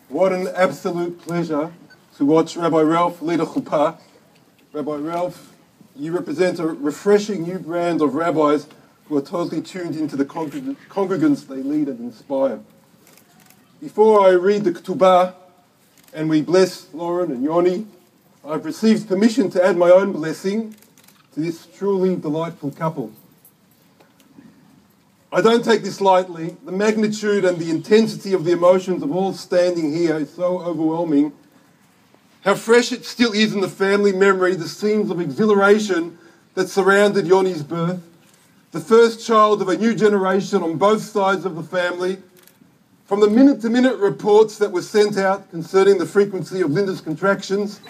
What an absolute pleasure to watch Rabbi Ralph lead a chuppah. Rabbi Ralph, you represent a refreshing new brand of rabbis who are totally tuned into the congregants they lead and inspire. Before I read the ketubah and we bless Lauren and Yoni, I've received permission to add my own blessing to this truly delightful couple. I don't take this lightly. The magnitude and the intensity of the emotions of all standing here is so overwhelming. How fresh it still is in the family memory, the scenes of exhilaration that surrounded Yoni's birth, the first child of a new generation on both sides of the family, from the minute-to-minute reports that were sent out concerning the frequency of Linda's contractions,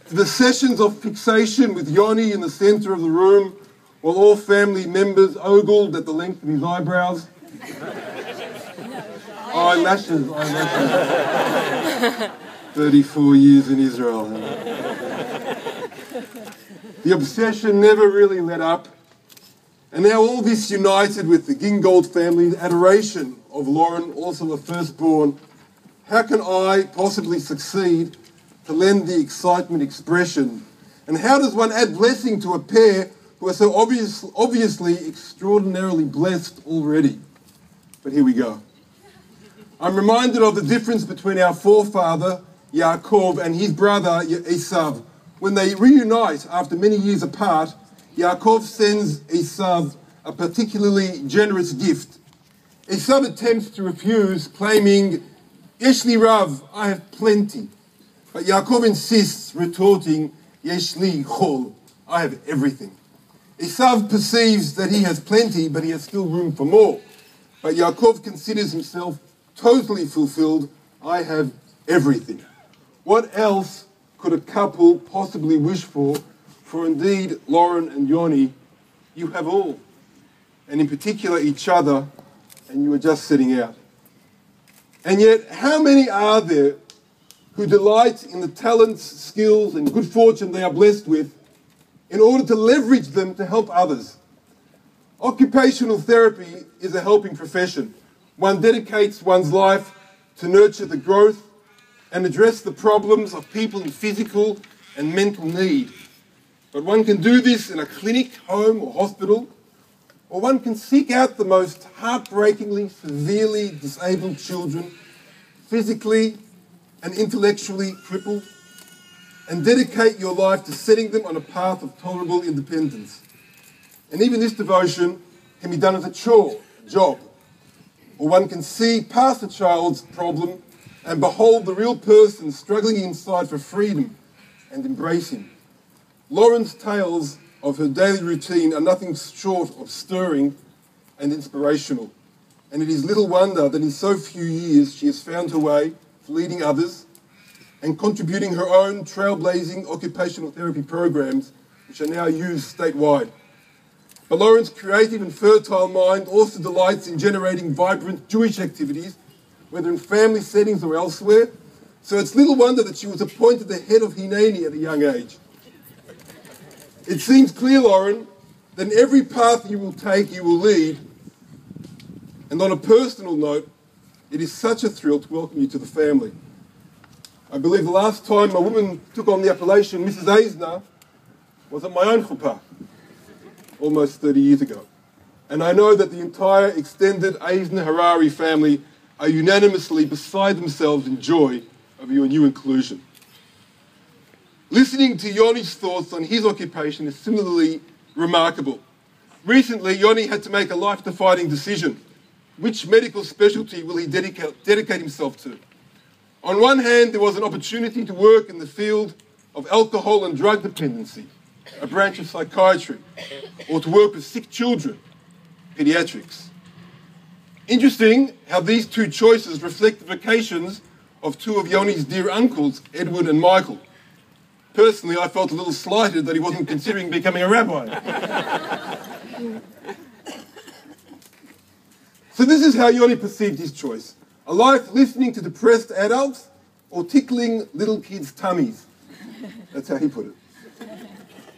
to the sessions of fixation with Yoni in the centre of the room, while all family members ogled at the length of his eyebrows. Eyelashes. 34 years in Israel. The obsession never really let up. And now all this united with the Gingold family's adoration of Lauren, also a firstborn. How can I possibly succeed to lend the excitement expression? And how does one add blessing to a pair who are so obviously extraordinarily blessed already? But here we go. I'm reminded of the difference between our forefather, Yaakov, and his brother, Esav. When they reunite after many years apart, Yaakov sends Esav a particularly generous gift. Esav attempts to refuse, claiming, Yesh li Rav, I have plenty. But Yaakov insists, retorting, Yesh li chol, I have everything. Esav perceives that he has plenty, but he has still room for more. But Yaakov considers himself totally fulfilled. I have everything. What else could a couple possibly wish for? For indeed, Lauren and Yoni, you have all. And in particular, each other, and you are just setting out. And yet, how many are there who delight in the talents, skills, and good fortune they are blessed with in order to leverage them to help others? Occupational therapy is a helping profession. One dedicates one's life to nurture the growth and address the problems of people in physical and mental need. But one can do this in a clinic, home, or hospital, or one can seek out the most heartbreakingly, severely disabled children, physically and intellectually crippled, and dedicate your life to setting them on a path of tolerable independence. And even this devotion can be done as a chore, a job, or one can see past a child's problem and behold the real person struggling inside for freedom and embrace him. Lauren's tales of her daily routine are nothing short of stirring and inspirational. And it is little wonder that in so few years she has found her way to leading others and contributing her own trailblazing occupational therapy programs, which are now used statewide. But Lauren's creative and fertile mind also delights in generating vibrant Jewish activities, whether in family settings or elsewhere. So it's little wonder that she was appointed the head of Hineni at a young age. It seems clear, Lauren, that in every path you will take, you will lead. And on a personal note, it is such a thrill to welcome you to the family. I believe the last time a woman took on the appellation Mrs. Eisner was at my own chuppah, almost 30 years ago. And I know that the entire extended Eisner Harari family are unanimously beside themselves in joy of your new inclusion. Listening to Yoni's thoughts on his occupation is similarly remarkable. Recently, Yoni had to make a life-defining decision. Which medical specialty will he dedicate himself to? On one hand, there was an opportunity to work in the field of alcohol and drug dependency, a branch of psychiatry, or to work with sick children, pediatrics. Interesting how these two choices reflect the vocations of two of Yoni's dear uncles, Edward and Michael. Personally, I felt a little slighted that he wasn't considering becoming a rabbi. So this is how Yoni perceived his choice. A life listening to depressed adults or tickling little kids' tummies. That's how he put it.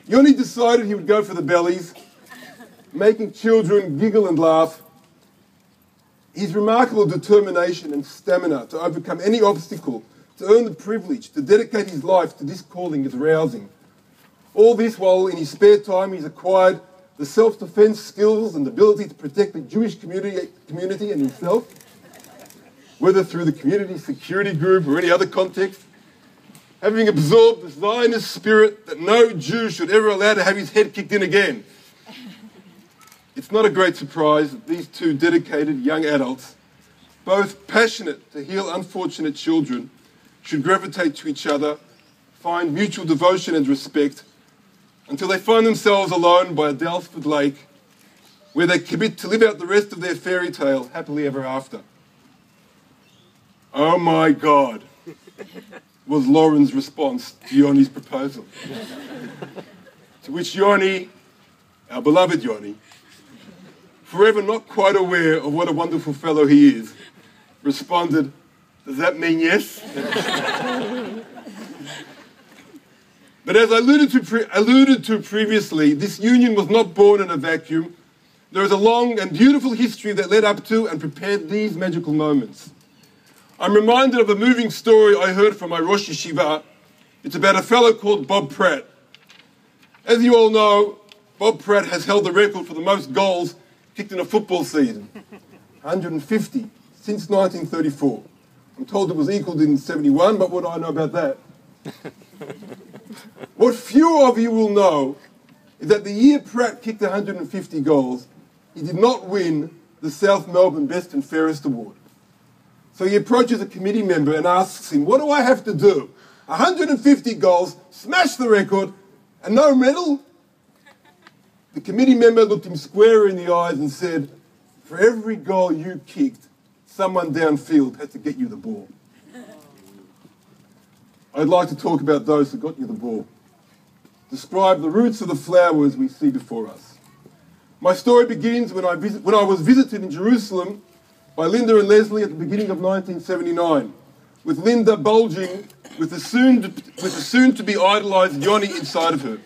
Yoni decided he would go for the bellies, making children giggle and laugh. His remarkable determination and stamina to overcome any obstacle, to earn the privilege, to dedicate his life to this calling is rousing. All this while in his spare time he's acquired the self-defense skills and ability to protect the Jewish community and himself, whether through the community security group or any other context, having absorbed the Zionist spirit that no Jew should ever allow to have his head kicked in again. It's not a great surprise that these two dedicated young adults, both passionate to heal unfortunate children, should gravitate to each other, find mutual devotion and respect, until they find themselves alone by a Dalesford lake, where they commit to live out the rest of their fairy tale happily ever after. Oh my God, was Lauren's response to Yoni's proposal. To which Yoni, our beloved Yoni, forever not quite aware of what a wonderful fellow he is, responded, "Does that mean yes?" But as I alluded to previously, this union was not born in a vacuum. There is a long and beautiful history that led up to and prepared these magical moments. I'm reminded of a moving story I heard from my Rosh Yeshiva. It's about a fellow called Bob Pratt. As you all know, Bob Pratt has held the record for the most goals kicked in a football season, 150, since 1934. I'm told it was equalled in 71, but what do I know about that? What few of you will know is that the year Pratt kicked 150 goals, he did not win the South Melbourne Best and Fairest Award. So he approaches a committee member and asks him, "What do I have to do? 150 goals, smash the record, and no medal?" The committee member looked him square in the eyes and said, "For every goal you kicked, someone downfield had to get you the ball." I'd like to talk about those who got you the ball. Describe the roots of the flowers we see before us. My story begins when I was visited in Jerusalem by Linda and Leslie at the beginning of 1979, with Linda bulging with the soon-to-be idolised Yoni inside of her.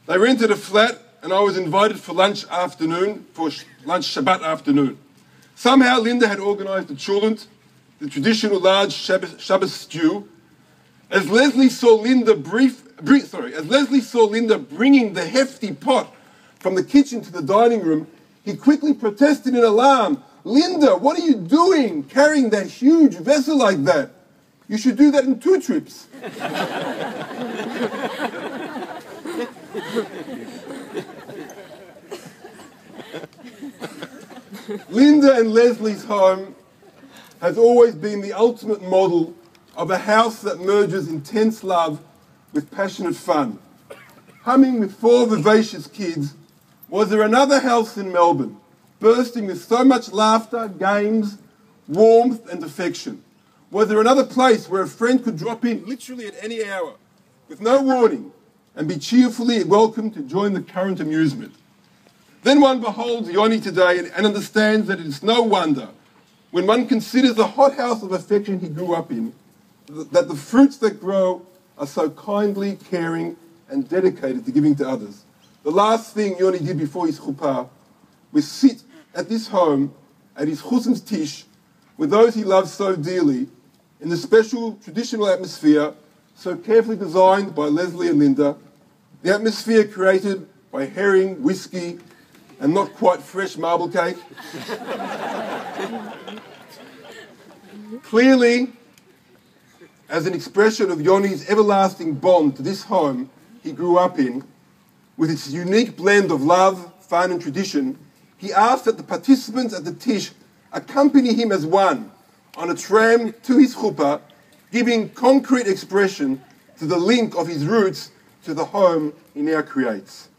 They rented a flat and I was invited for lunch Shabbat afternoon. Somehow Linda had organised a cholent, the traditional large Shabbos stew. As Leslie saw Linda bringing the hefty pot from the kitchen to the dining room, he quickly protested in alarm, "Linda, what are you doing, carrying that huge vessel like that? You should do that in 2 trips." Linda and Leslie's home has always been the ultimate model of a house that merges intense love with passionate fun. Humming with 4 vivacious kids, was there another house in Melbourne, bursting with so much laughter, games, warmth and affection? Was there another place where a friend could drop in literally at any hour, with no warning, and be cheerfully welcomed to join the current amusement? Then one beholds Yoni today and understands that it is no wonder, when one considers the hothouse of affection he grew up in, that the fruits that grow are so kindly, caring, and dedicated to giving to others. The last thing Yoni did before his chuppah was sit at this home, at his chusim's tish, with those he loves so dearly, in the special traditional atmosphere so carefully designed by Leslie and Linda, the atmosphere created by herring, whiskey, and not quite fresh marble cake. Clearly, as an expression of Yoni's everlasting bond to this home he grew up in, with its unique blend of love, fun and tradition, he asked that the participants at the tish accompany him as one on a tram to his chuppah, giving concrete expression to the link of his roots to the home he now creates.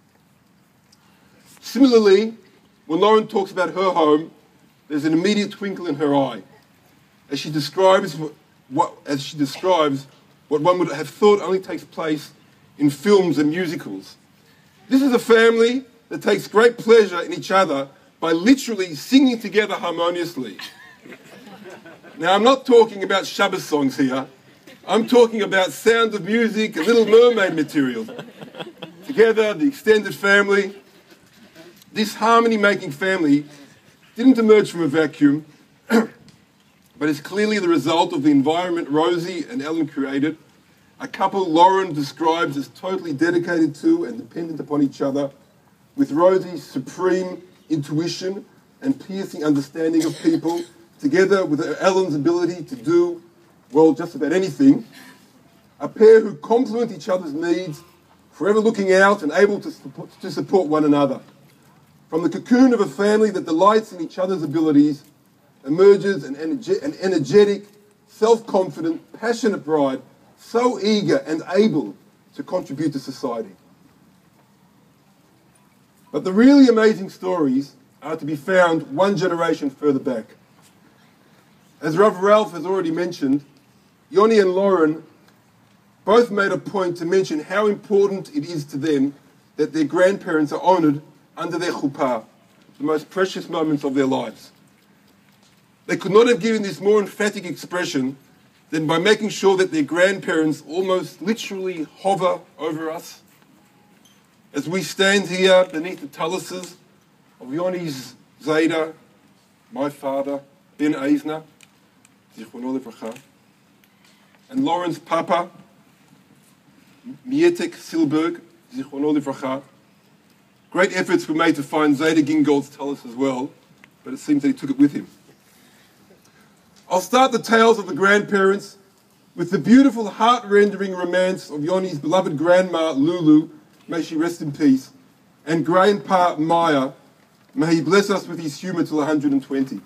Similarly, when Lauren talks about her home, there's an immediate twinkle in her eye as she describes what one would have thought only takes place in films and musicals. This is a family that takes great pleasure in each other by literally singing together harmoniously. Now, I'm not talking about Shabbos songs here. I'm talking about Sound of Music and Little Mermaid material. Together, the extended family, this harmony-making family didn't emerge from a vacuum, but is clearly the result of the environment Rosie and Ellen created, a couple Lauren describes as totally dedicated to and dependent upon each other, with Rosie's supreme intuition and piercing understanding of people, together with Ellen's ability to do, well, just about anything, a pair who complement each other's needs, forever looking out and able to support one another. From the cocoon of a family that delights in each other's abilities, emerges an energetic, self-confident, passionate bride, so eager and able to contribute to society. But the really amazing stories are to be found one generation further back. As Rav Ralph has already mentioned, Yoni and Lauren both made a point to mention how important it is to them that their grandparents are honoured under their chuppah, the most precious moments of their lives. They could not have given this more emphatic expression than by making sure that their grandparents almost literally hover over us. As we stand here beneath the taluses of Yoni's Zayda, my father, Ben Eisner, Zichrono Livracha, and Lauren's papa, Mietek Silberg, Zichrono Livracha. Great efforts were made to find Zayda Gingold's talus as well, but it seems that he took it with him. I'll start the tales of the grandparents with the beautiful, heart-rendering romance of Yoni's beloved grandma, Lulu, may she rest in peace, and grandpa, Maya, may he bless us with his humour till 120.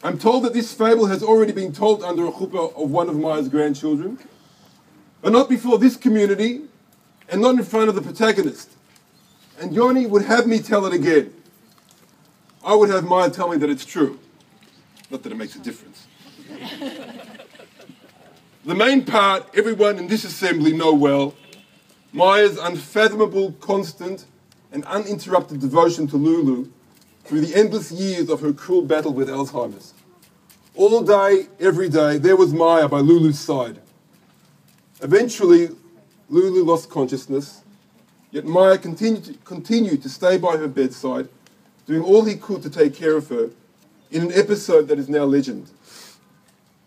I'm told that this fable has already been told under a chuppah of one of Maya's grandchildren, but not before this community and not in front of the protagonist. And Yoni would have me tell it again. I would have Maya tell me that it's true. Not that it makes a difference. The main part everyone in this assembly know well, Maya's unfathomable, constant and uninterrupted devotion to Lulu through the endless years of her cruel battle with Alzheimer's. All day, every day, there was Maya by Lulu's side. Eventually, Lulu lost consciousness, yet Maya continued to stay by her bedside, doing all he could to take care of her, in an episode that is now legend.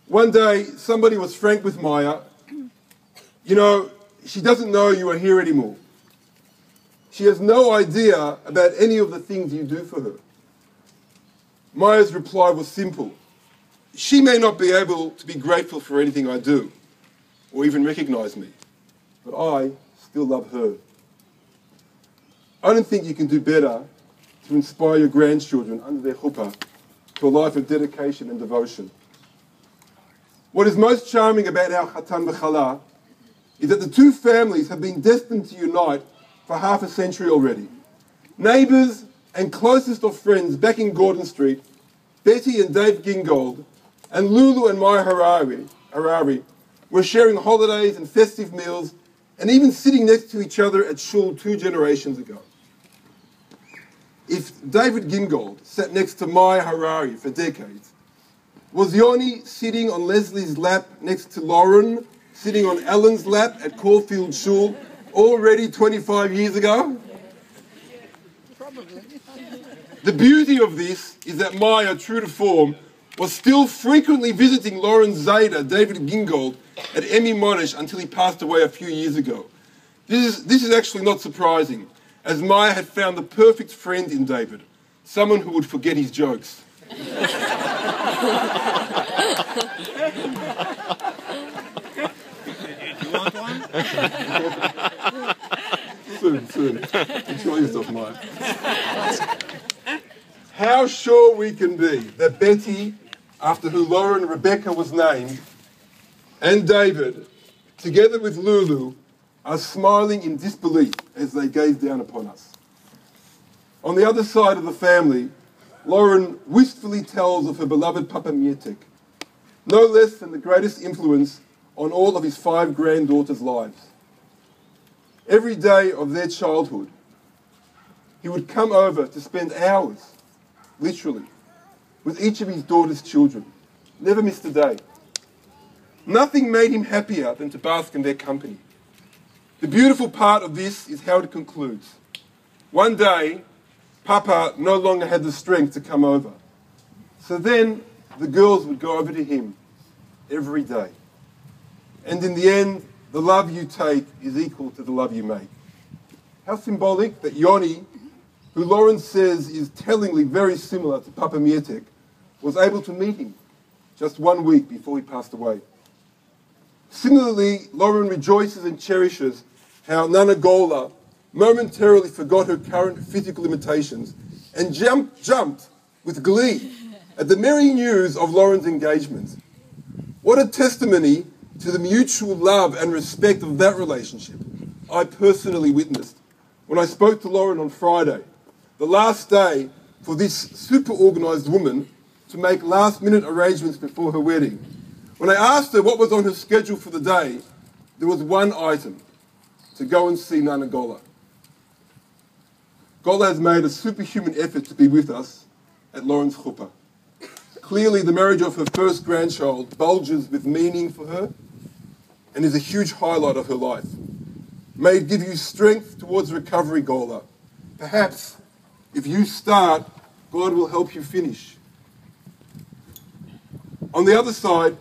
One day, somebody was frank with Maya. You know, she doesn't know you are here anymore. She has no idea about any of the things you do for her. Maya's reply was simple. She may not be able to be grateful for anything I do, or even recognize me, but I still love her. I don't think you can do better to inspire your grandchildren under their chuppah to a life of dedication and devotion. What is most charming about our Chatan v'Chala is that the two families have been destined to unite for half a century already. Neighbours and closest of friends back in Gordon Street, Betty and Dave Gingold, and Lulu and Maya Harari were sharing holidays and festive meals and even sitting next to each other at shul 2 generations ago. If David Gingold sat next to Maya Harari for decades, was Yoni sitting on Leslie's lap next to Lauren, sitting on Ellen's lap at Caulfield Shul already 25 years ago? Probably. The beauty of this is that Maya, true to form, was still frequently visiting Lauren's Zayda, David Gingold, at Emmy Monash until he passed away a few years ago. This is actually not surprising, as Maya had found the perfect friend in David, someone who would forget his jokes. You want one? Soon. Enjoy yourself, Maya. How sure we can be that Betty, after who Lauren Rebecca was named, and David, together with Lulu, are smiling in disbelief as they gaze down upon us. On the other side of the family, Lauren wistfully tells of her beloved Papa Mietek, no less than the greatest influence on all of his 5 granddaughters' lives. Every day of their childhood, he would come over to spend hours, literally, with each of his daughter's children. Never missed a day. Nothing made him happier than to bask in their company. The beautiful part of this is how it concludes. One day, Papa no longer had the strength to come over. So then the girls would go over to him every day. And in the end, the love you take is equal to the love you make. How symbolic that Yoni, who Lauren says is tellingly very similar to Papa Mietek, was able to meet him just 1 week before he passed away. Similarly, Lauren rejoices and cherishes how Nana Gola momentarily forgot her current physical limitations and jumped with glee at the merry news of Lauren's engagement. What a testimony to the mutual love and respect of that relationship I personally witnessed when I spoke to Lauren on Friday, the last day for this super organised woman to make last-minute arrangements before her wedding. When I asked her what was on her schedule for the day, there was one item: to go and see Nana Gola. Gola has made a superhuman effort to be with us at Lauren's chuppah. Clearly, the marriage of her first grandchild bulges with meaning for her and is a huge highlight of her life. May it give you strength towards recovery, Gola. Perhaps, if you start, God will help you finish. On the other side,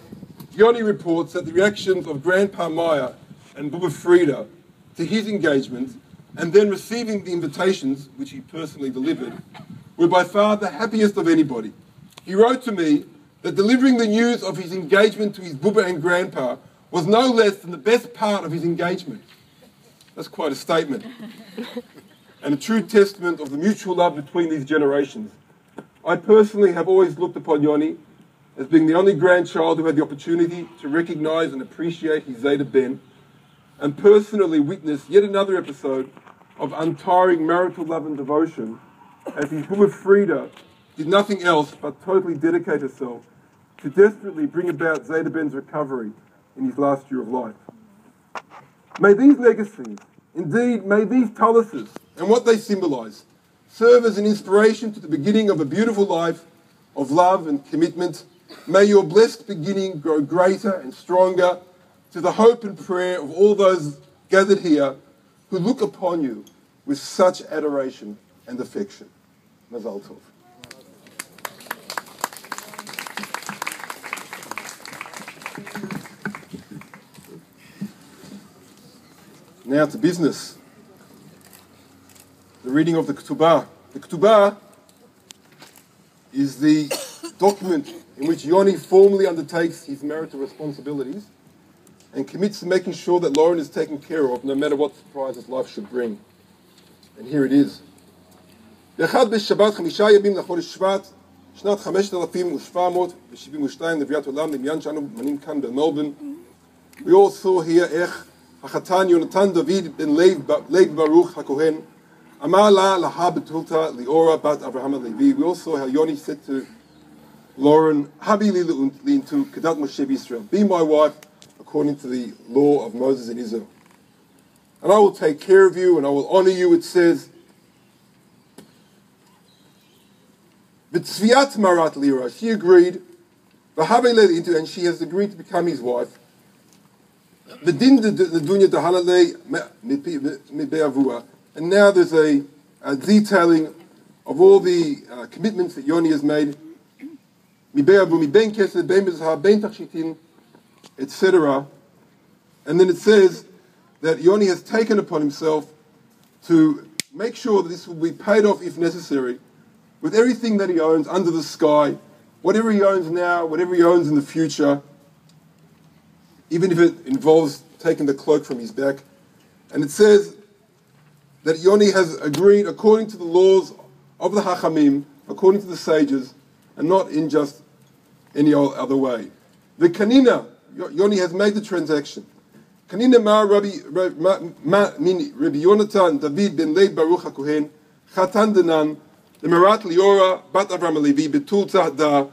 Yoni reports that the reactions of Grandpa Maya and Bubba Frida to his engagement and then receiving the invitations, which he personally delivered, were by far the happiest of anybody. He wrote to me that delivering the news of his engagement to his Bubba and Grandpa was no less than the best part of his engagement. That's quite a statement. And a true testament of the mutual love between these generations. I personally have always looked upon Yoni as being the only grandchild who had the opportunity to recognise and appreciate his Zeta Ben, and personally witnessed yet another episode of untiring marital love and devotion as his Bubba Frida did nothing else but totally dedicate herself to desperately bring about Zeta Ben's recovery in his last year of life. May these legacies, indeed may these taluses and what they symbolise, serve as an inspiration to the beginning of a beautiful life of love and commitment. May your blessed beginning grow greater and stronger to the hope and prayer of all those gathered here who look upon you with such adoration and affection. Mazal tov. Now to business. The reading of the Ketubah. The Ketubah is the document in which Yoni formally undertakes his marital responsibilities and commits to making sure that Lauren is taken care of no matter what surprises life should bring. And here it is. באחד בשבת 5 ימים לחודש שבט, שנת 5772 לביאת עולם, למניין שאנו מנים כאן במלבורן. We all saw here איך החתן יונתן דוד בן לב ברוך הכהן אמר לה להה בתולתה ליאורה בת אברהם הלוי. We all saw how Yoni said to Lauren, Habi li into Kedat Moshe Israel, be my wife according to the law of Moses in Israel. And I will take care of you and I will honor you, it says. V'tzviat marat lira, she agreed, v'habi li into, and she has agreed to become his wife. V'din dunya dahalale mibe'avua, and now there's a detailing of all the commitments that Yoni has made, etc. And then it says that Yoni has taken upon himself to make sure that this will be paid off if necessary with everything that he owns under the sky, whatever he owns now, whatever he owns in the future, even if it involves taking the cloak from his back. And it says that Yoni has agreed according to the laws of the Hachamim, according to the sages, and not in just any other way. The Kanina, Yoni has made the transaction. Kanina ma Rabbi Yonatan David ben Leib Baruch HaKohen Chatan Denan Lemerat Liora Bat Avram Levi Betul Tzahda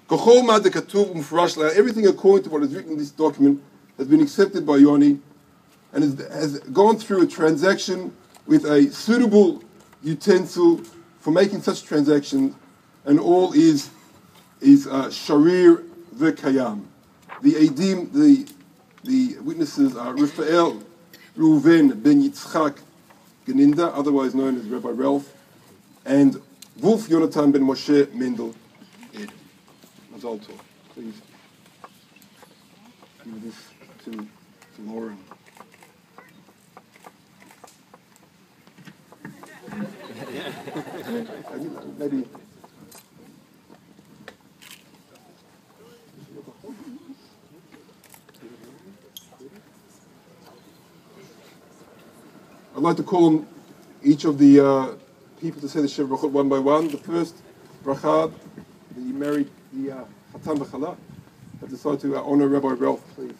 Kochol Ma Dekatuv Umfurash La. Everything according to what is written in this document has been accepted by Yoni and has gone through a transaction with a suitable utensil for making such transactions, and all is sharir v'kayam. The Eidim, the witnesses are Raphael Reuven ben Yitzhak Geninda, otherwise known as Rabbi Ralph, and Wolf Yonatan ben Moshe Mendel Ed. Mazal tov. Please give this to Lauren. Maybe. I'd like to call on each of the people to say the Sheva Brachot one by one. The first bracha, the married, the Hatan V'Chala, have decided to honor Rabbi Ralph, please.